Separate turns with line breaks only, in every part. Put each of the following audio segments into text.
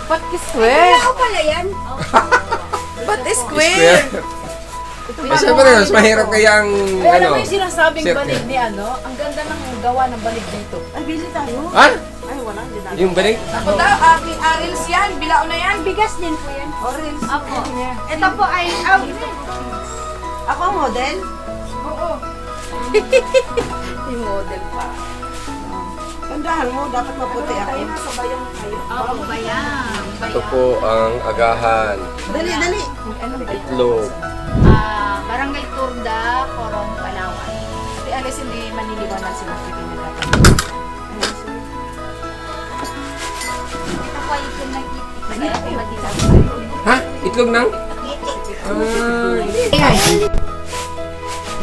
Ba't square?
Ako pala yan.
Ba't square?
Kasi ba mas mahirap kaya ang
Pero
ano?
may sinasabing
circle.
banig ni ano, ang ganda ng gawa ng banig dito.
Ay, bili tayo.
Ha?
Ay, wala. Hindi na.
Yung balik?
Ako daw, aking arils yan. Bilao na yan.
Bigas din po yan.
Arils.
Ako. Ito po ay
Ako ang model?
Oo.
Yung model pa. Tandahan mo, dapat maputi ako.
Sa bayang kayo.
Ako ba yan?
Ito po ang agahan.
Dali, dali.
Itlog.
Barangay Turda, Coron, Palawan.
Si Alice hindi maniliwanan si Maki pinagkakaroon.
Ito po ay ito nag-itik. Kaya po mag-isang
Ha? Itlog ng?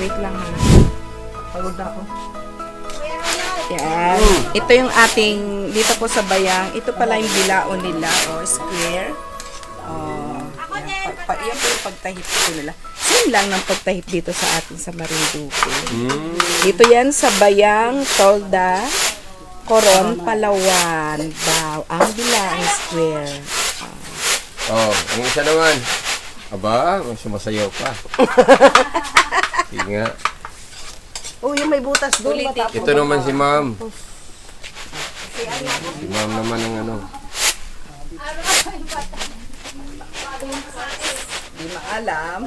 Wait lang ha. Pagod na ako. Yan. Ito yung ating, dito po sa bayang, ito pala yung bilao nila, o square. Yan po yung pagtahip ko nila. Same lang ng pagtahip dito sa atin sa Marinduque. Dito yan sa bayang, Tolda, Coron, Palawan. Wow, ang bilang square.
Oh, ang isa naman. Aba, sumasayaw pa. Sige nga.
Oh, yung may butas doon.
Ito naman si ma'am. Si ma'am naman ang ano.
Hindi maalam.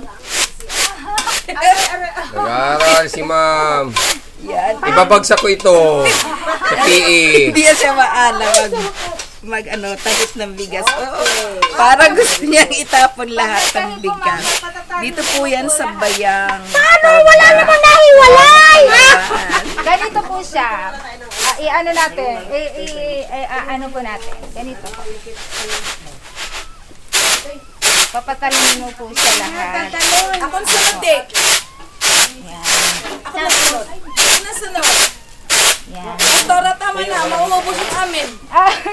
Nag-aaral si ma'am.
Yan.
Ibabagsak ko ito sa PE.
Hindi yan siya maalam tahip ng bigas. Oo. Parang gusto niyang itapon lahat ng bigas. Dito po yan sa bayang.
Paano? Wala naman nahiwalay! Ganito po siya. I-ano natin. Ano po natin. Ganito po. Papatalin mo po siya lahat.
Akong sunod eh.
Yan.
Ako nasunod. Ako nasunod.
Yan.
Tora, tama na. Mauubos yung amin.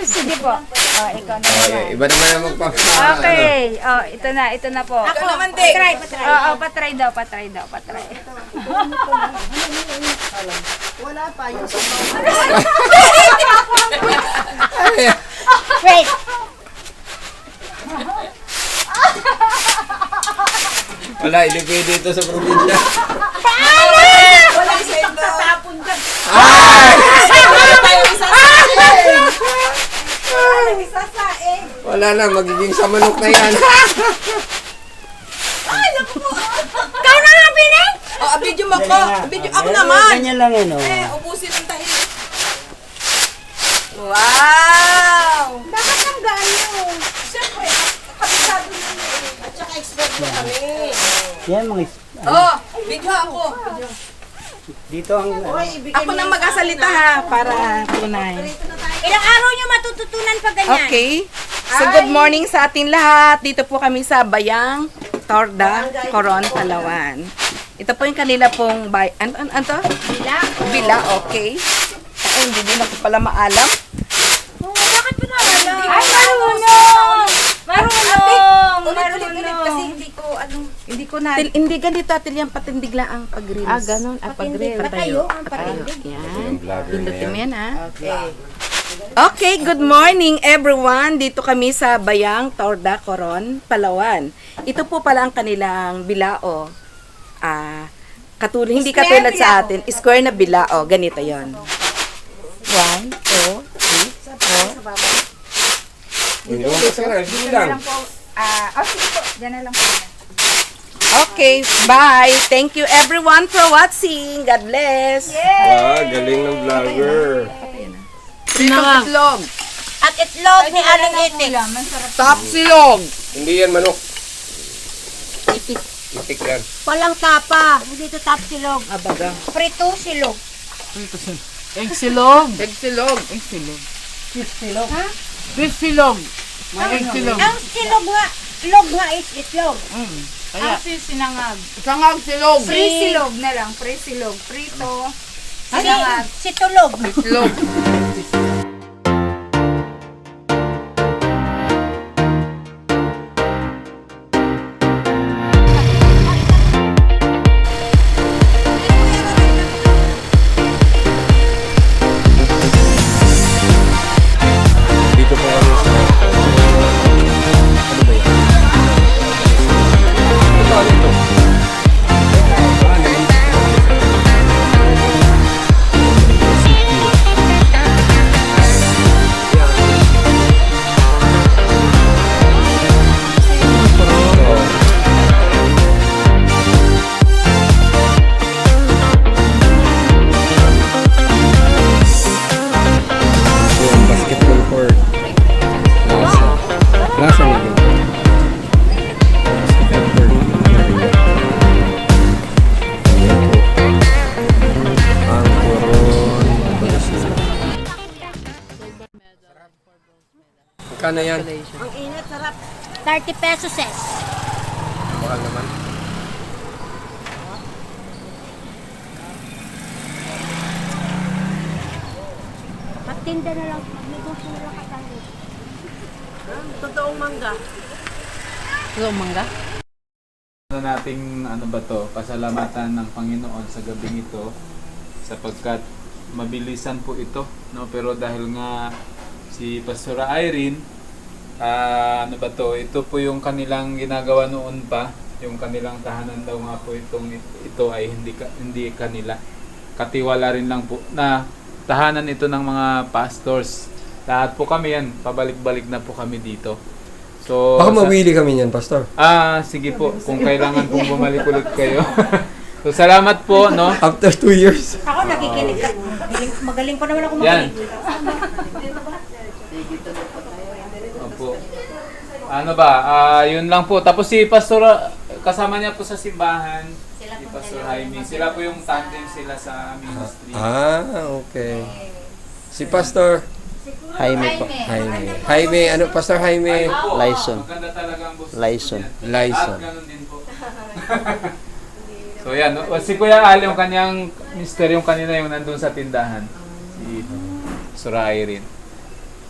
Sige po. Ikaw na
Okay,
naman.
iba naman ang
Okay. Ito na po.
Ako naman din.
Patry daw.
Wala pa yung
Wait.
Wala, hindi pwede ito sa probinsya.
wala sa ito. Tatapon ka.
Wala na, magiging sa manok na yan.
Ikaw na nga, Bining!
Video mo ko. Ako naman.
Ganyan lang yun, oh.
Ubusin ang tahip. Wow!
Bakit ang gaano?
Siyempre, kabisado nyo at saka expert mo kami.
Yan, mga
Video ako.
dito ang...
Ako nang mag-asalita ha, para tunay.
Ilang araw nyo matututunan pag ganyan?
Okay. So, good morning sa ating lahat. Dito po kami sa Bayang, Torda, Coron, Palawan. Ito po yung kanila pong ano to? Bila, okay. Ay, hindi din ako pala maalam.
Bakit pa alam? Ay, marunong!
Ulit kasi hindi ko na... Hindi ganito atil yung patindig lang ang pag-reels.
Ganon.
Pag-reels. Patayo ang pag-reels.
Yan.
Vlogger na
Pindutin mo
yan.
yan ha. Okay, good morning everyone. Dito kami sa Bayang, Torda, Coron, Palawan. Ito po pala ang kanilang bilao. Hindi katulad sa atin. Square na bilao. Ganito yon. 1, 2, 3, 4.
Lumabas ka na, sige lang.
Sige po. Diyan na lang po.
Okay, bye. Thank you everyone for watching. God bless.
Galing ng vlogger.
Itlog.
At itlog ni Aling Itik.
Top silog.
Hindi yan manok. Itik yan.
Walang tapa. Hindi ito tap silog.
Abaga.
Prito silog.
Egg silog.
Egg silog.
Fish silog. May egg silog.
Ang silog nga. Log nga is itlog.
Kaya,
Sinangag.
Sangag silog.
Free silog na lang. Free silog. Prito. Sinangag. Si tulog.
Silog.
Magkano yan?
30 pesos eh.
Mahal naman.
Magtinda na lang. Magnegosyo na lang ka tayo.
Totoong mangga. Totoong mangga?
Nating ano ba to, pasalamatan ng Panginoon sa gabing ito sapagkat mabilisan po ito, no? Pero dahil nga si Pastora Irene, ano ba to, ito po yung kanilang ginagawa noon pa, yung kanilang tahanan daw nga po ito ay hindi kanila. Katiwala rin lang po na tahanan ito ng mga pastors. Lahat po kami yan, pabalik-balik na po kami dito. So,
Baka mawili kami niyan, Pastor.
sige po, kung kailangan pong bumalik ulit kayo. So, salamat po, no?
After 2 years.
Ako nakikinig ka. Magaling pa naman ako
Yan.
magaling.
Opo. Ano ba? Yun lang po. Tapos si Pastor, kasama niya po sa simbahan, si Pastor Jaime. Sila po yung tandem sila sa ministry.
Okay. Si Pastor
Jaime po.
Jaime, ano Pastor Jaime?
Lyson.
Maganda talaga ang boss.
Lyson.
Lyson.
At ganun din po. So yan, si Kuya Al, yung kanyang mister, yung kanina yung nandun sa tindahan. Si Sura Irene.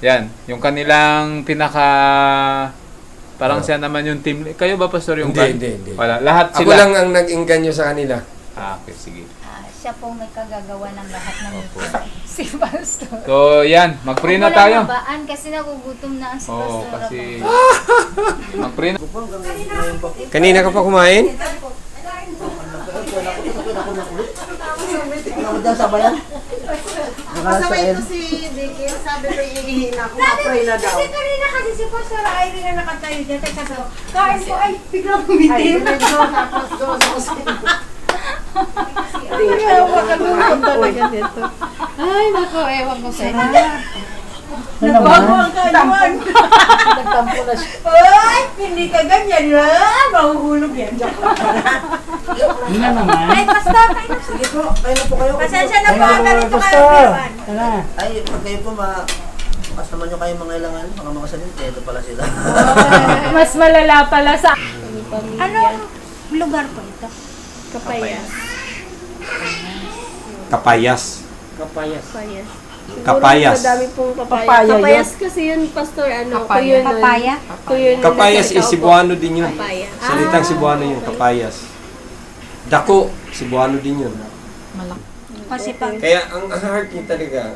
Yan, yung kanilang parang siya naman yung team. Kayo ba, Pastor, yung
Hindi.
Wala, lahat
Ako
sila.
lang ang nag-inganyo sa kanila.
Okay, sige.
Siya po may kagagawa ng lahat ng
Opo.
si Pastor.
So, yan, mag-pray na tayo.
Mabaan kasi nagugutom na ang si
Oo,
Pastor.
kasi mag-pray na.
Kanina ka pa kumain?
Kasabay ko si Vicky, sabi ko ihihina ko, ma-pray na daw.
Kasi kanina kasi si Pastor Irene na nakatayo dyan. Kasi sabi ko, kain ko, ay, biglang umitim.
Tapos doon sa kusina.
Ay, nako, ewan ko sa inyo.
Bago ang kaiwan. Nagtampo na siya.
Ay, hindi ka ganyan, ha? Mahuhulog yan.
Yun na naman.
Ay, Pastor, kain na.
Sige po, kayo na po kayo.
Pasensya na po,
Ayun,
ganito kayo
Pastor.
pinuan.
Tara.
Ay, pag kayo po kasama nyo kayo mga ilangan, mga makasalinte, ito pala sila.
Mas malala pala sa... Anong lugar po ito?
Kapayas.
Kapayas.
Kapayas.
Madami pong papaya.
Papaya
Kapayas kasi yun, Pastor, ano,
Papaya.
kuyo nun.
Papaya?
Kuyo nun
Kapayas
nasa
is
Icao po.
Cebuano din yun.
Papaya.
Salitang Cebuano yun, kapayas. Dako, Cebuano din yun.
Kasi pag...
Kaya ang heart niya talaga,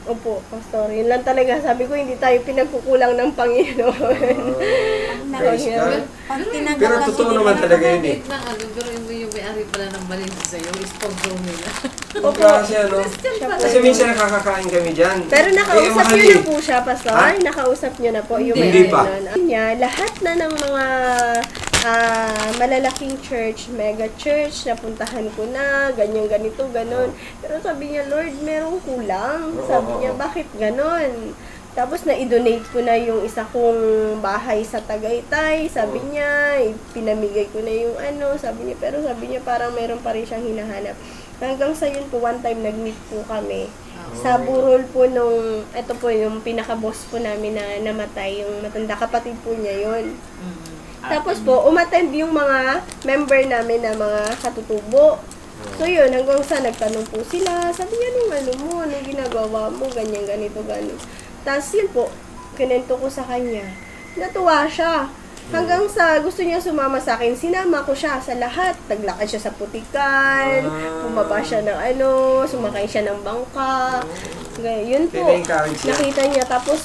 Opo, Pastor. Yun lang talaga. Sabi ko, hindi tayo pinagkukulang ng Panginoon.
praise God.
Pag tinanggap
Pero
kasi
totoo
nila-
naman talaga yun eh.
Na ano, pero yung may-ari pala ng Valencia sa'yo, sponsor nila.
Ang klase ano. Kasi minsan nakakakain kami dyan.
Pero nakausap
mahal
niyo na
eh.
po siya, Pastor.
Ha?
Nakausap niyo na po yung
Hindi pa.
Niya, lahat na ng mga malalaking church, mega church, napuntahan ko na, ganyan, ganito, ganon. Pero sabi niya, Lord, merong kulang. Sabi niya, bakit ganon? Tapos na-donate ko na yung isa kong bahay sa Tagaytay. Sabi niya, pinamigay ko na yung ano. Sabi niya, pero sabi niya parang meron pa rin siyang hinahanap. Hanggang sa yun po, one time nag-meet po kami. Sa burol po nung, ito po yung pinaka-boss po namin na namatay, yung matanda kapatid po niya yun. Tapos po, umattend yung mga member namin na mga katutubo. So yun, hanggang sa nagtanong po sila, sabi niya, anong ginagawa mo, ganyan, ganito, ganito. Tapos yun po, kinento ko sa kanya. Natuwa siya. Hanggang sa gusto niya sumama sa akin, sinama ko siya sa lahat. Naglakad siya sa putikan, bumaba siya ng sumakay siya ng bangka. Yun po,
Pina-encourage siya.
nakita niya. Tapos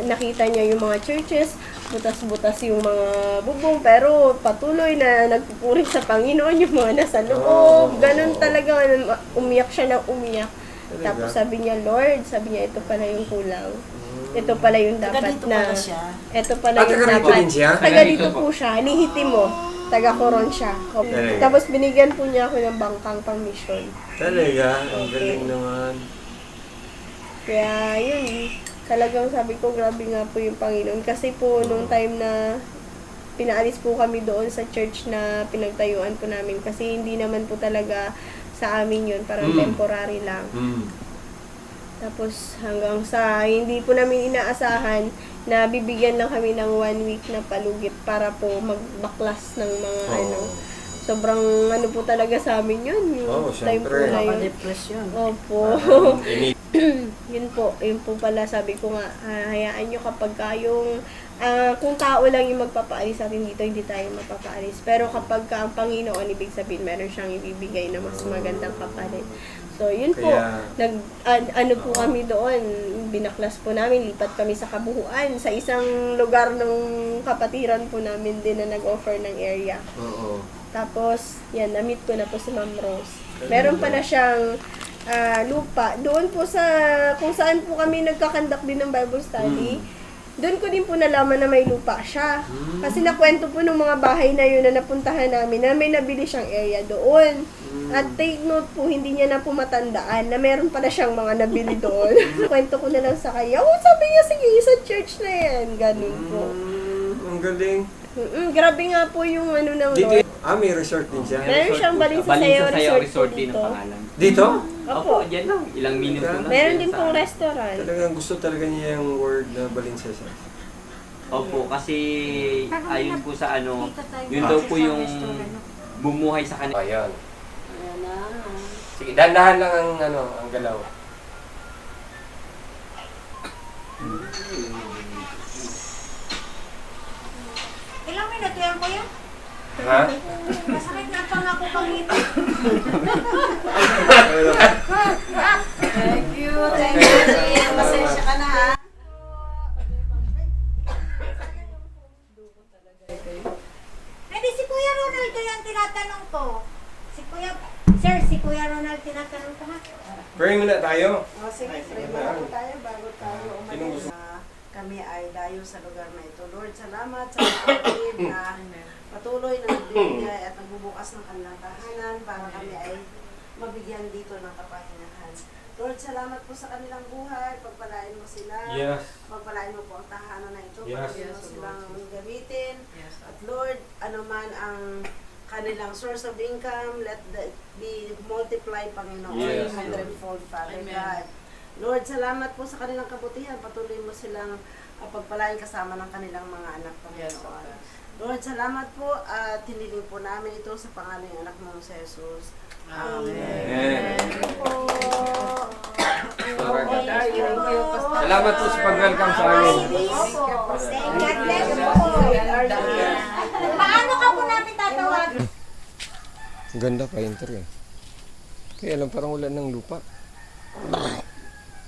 nakita niya yung mga churches, butas-butas yung mga bubong, pero patuloy na nagpupuri sa Panginoon yung mga nasa loob. Ganon talaga, umiyak siya ng umiyak. Tapos sabi niya, Lord, sabi niya, ito pala yung kulang. Ito pala yung dapat na. Ito pala yung
taga rito
dapat.
din siya?
Taga dito po siya. Lihiti mo. Taga Coron siya.
Talaga?
Tapos binigyan po niya ako ng bangkang pang mission.
Talaga, ang galing naman.
Kaya yun, talagang sabi ko, grabe nga po yung Panginoon. Kasi po, nung time na pinaalis po kami doon sa church na pinagtayuan po namin. Kasi hindi naman po talaga sa amin yun, parang temporary lang. Tapos hanggang sa hindi po namin inaasahan na bibigyan lang kami ng 1 week na palugit para po magbaklas ng mga ano. Sobrang ano po talaga sa amin yun. Yung time po
syempre.
na yun.
Depression.
Opo.
Ini-
Yun po pala sabi ko nga, hayaan nyo kapag yung kung tao lang yung magpapaalis sa atin dito, hindi tayo mapapaalis. Pero kapag ang Panginoon, ibig sabihin, meron siyang ibibigay na mas magandang kapalit. So, yun po. Ano po kami doon, binaklas po namin, lipat kami sa Kabuuan, sa isang lugar ng kapatiran po namin din na nag-offer ng area.
Oo.
Tapos, yan, na-meet ko na po si Ma'am Rose. Meron pa na siyang lupa. Doon po sa, kung saan po kami nagkakandak din ng Bible study, doon ko din po nalaman na may lupa siya. Kasi nakwento po ng mga bahay na yun na napuntahan namin na may nabili siyang area doon. At take note po, hindi niya na po matandaan na meron pala siyang mga nabili doon. Kwento ko na lang sa kanya, sabi niya, sige, sa church na yan. Ganun po.
Ang galing.
Grabe nga po yung ano ng
Dito,
Lord.
may resort din siya.
Meron siyang Balin sa Sayaw Resort po
din ang
dito.
pangalan.
Dito?
Opo.
Diyan lang. Ilang minutes lang.
Meron din pong restaurant.
Talagang gusto talaga niya yung word na Balinsesa.
Opo, kasi ayon po sa ano, yun daw po yung bumuhay sa kanila.
Ayan. Sige, dahan-dahan lang ang galaw.
Ilang minuto yan, kuya?
Ha?
Masakit na pang ako pangito.
Thank you. Pasensya ka na ha.
Hindi, si Kuya Ronald yung tinatanong ko. Si Kuya Ronald tinatanong ko ha.
Pray muna tayo.
Sige, pray muna tayo bago tayo umalis. Kami ay dayo sa lugar na ito. Lord, salamat sa kapatid na patuloy na nagbibigay at nagbubukas ng kanilang tahanan para kami ay mabigyan dito ng kapahinahan. Lord, salamat po sa kanilang buhay. Pagpalain mo sila.
Yes.
Pagpalain mo po ang tahanan na ito.
Yes.
Pagpalain mo silang gamitin. At Lord, anuman ang kanilang source of income, let that be multiplied, Panginoon,
Yes.
100-fold, Father
Amen.
God. Lord, salamat po sa kanilang kabutihan. Patuloy mo silang pagpalain kasama ng kanilang mga anak, Panginoon. Lord, salamat po at hiniling po namin ito sa pangalan ng anak mo si Jesus.
Amen.
Salamat
Salamat po sa pag-welcome sa amin.
Opo. God bless you po. Paano ka po namin tatawag?
Ganda pa enter eh. Kaya lang parang wala ng lupa.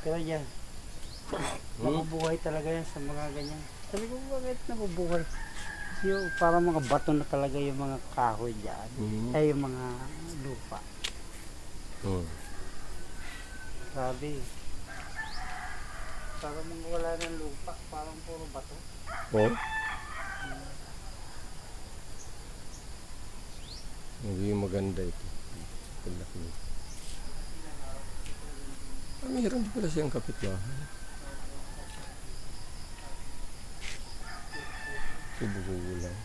Pero yan, mabubuhay talaga yan sa mga ganyan. Sabi ko, bakit nabubuhay? Yung parang mga bato na talaga yung mga kahoy dyan. Ay, yung mga lupa. Sabi, parang mga wala ng lupa, parang puro bato.
Oh? Hindi maganda ito. Laki. Mayroon pala siyang kapitbahay. Subugo lang.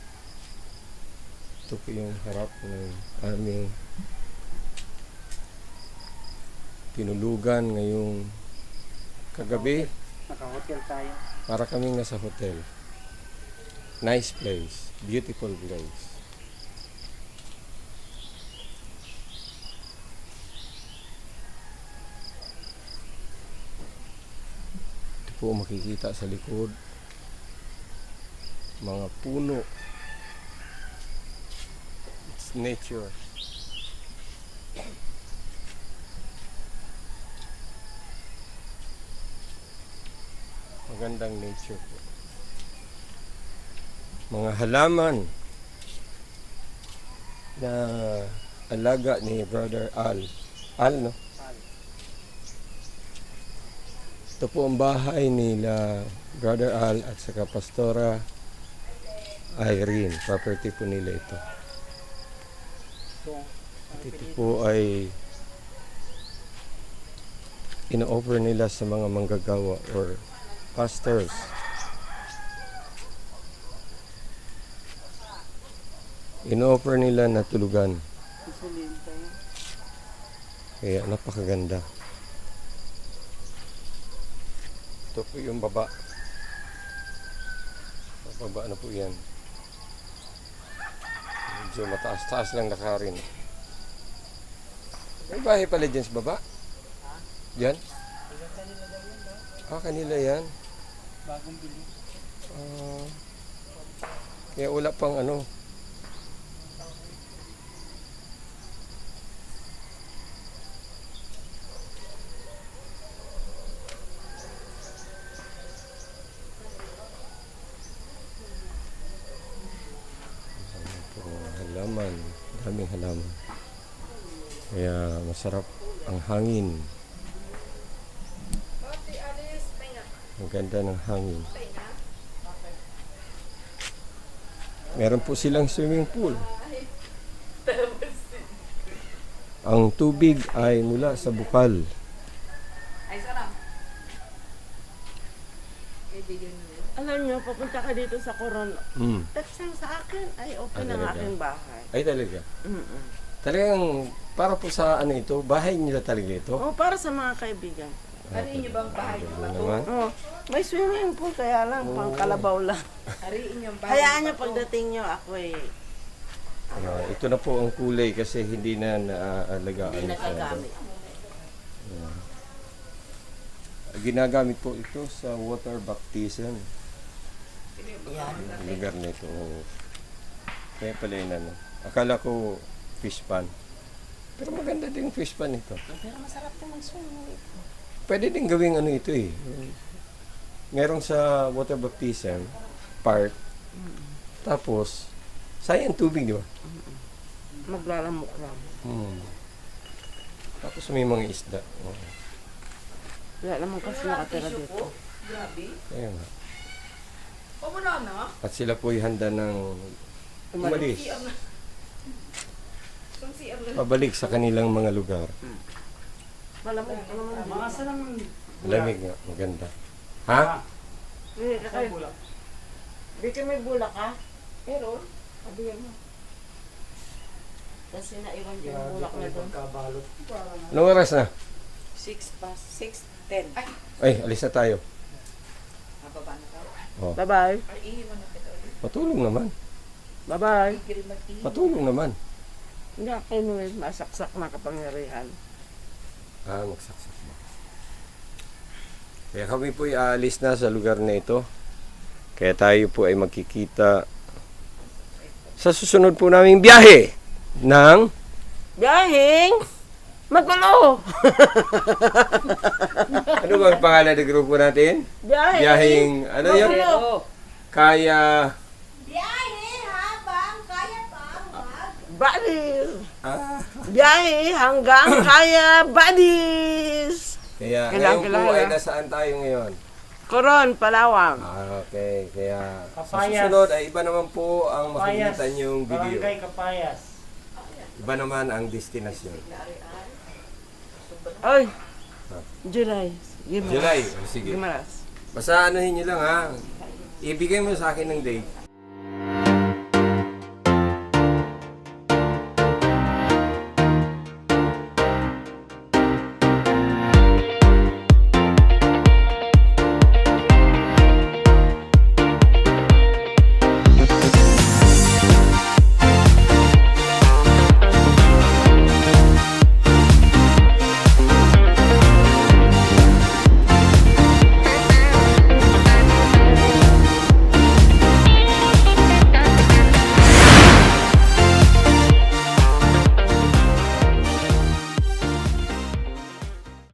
Ito po yung harap ng aming tinulugan ngayong kagabi.
Naka-hotel tayo.
Para kaming nasa hotel. Nice place. Beautiful place. Ito po makikita sa likod. Mga puno. It's nature. Magandang nature po. Mga halaman na alaga ni Brother Al. Al, no? Ito po ang bahay nila Brother Al at saka Pastora Irene. Property po nila ito. At ito po ay ino-offer nila sa mga manggagawa or pastors. In-offer nila na tulugan. Kaya napakaganda. Ito po yung baba. Baba na po yan. Medyo mataas-taas lang nakarin. May bahay pala dyan sa baba? Yan? Kanila yan.
Bagong bili.
Kaya wala pang ano. Halaman, daming halaman. Kaya masarap ang hangin. Ang ganda ng hangin. Meron po silang swimming pool. Ang tubig ay mula sa bukal.
Ay, sarap.
Alam niyo, papunta ka dito sa Coron. Text lang sa akin. Ay, open ang
talaga?
aking bahay.
Ay talaga. Talagang para po sa ano ito, bahay nila talaga ito.
Oh, para sa mga kaibigan.
Hariin niyo bang bahay niyo ba to?
Naman.
Oh, may swimming pool kaya lang, pang kalabaw lang.
Hariin niyo ang bahay.
Hayaan niyo pagdating niyo, ako
Ito na po ang kulay kasi hindi na naaalagaan.
hindi nagagamit.
Ginagamit po ito sa water baptism.
Yan.
Ang lugar nito. Kaya pala yun ano. Akala ko fish pan. Pero maganda din yung fish pan ito.
Pero masarap din mag-swimming.
Pwede din gawing ano ito eh. Merong sa water baptism park. Tapos, sayang tubig, di ba?
Maglalamok lang.
Tapos may mga isda.
Wala naman kasi nakatira dito.
Grabe.
Ayun nga.
Pumuna na.
At sila po'y handa ng umalis. Pabalik sa kanilang mga lugar.
Malamig.
Mga sanang
Lamig nga, maganda. Ha?
Di ka may bulak ha? Pero, sabihin mo. Kasi naiwan din yung bulak na doon.
kabalot.
Anong oras na?
6:10. Ay,
Ay, alis na tayo.
mababa na tayo.
Bye-bye.
Ay, iiwan na kita ulit.
Patulong naman.
Bye-bye.
Tigil mag-iwan.
Patulong naman.
Hindi ako masaksak na kapangyarihan.
Magsaksak mo. Kaya kami po aalis na sa lugar na ito. Kaya tayo po ay magkikita sa susunod po naming biyahe ng
Biyahing! Magkulo!
ano ba ang pangalan ng grupo natin?
Biyahing!
Biyaheng ano yun? Kaya
Buddies! Biyahe hanggang kaya buddies!
kaya
Kailangan,
ngayon po ay
kailangan.
nasaan tayo ngayon?
Coron, Palawang.
Okay, kaya sa
Kapayas.
susunod ay iba naman po ang
Kapayas.
makikita niyong video.
Barangay Kapayas.
Iba naman ang destinasyon.
Ay! July. Gimaras.
July, sige.
Gimaras.
Basta anuhin niyo lang ha. Ibigay mo sa akin ng date.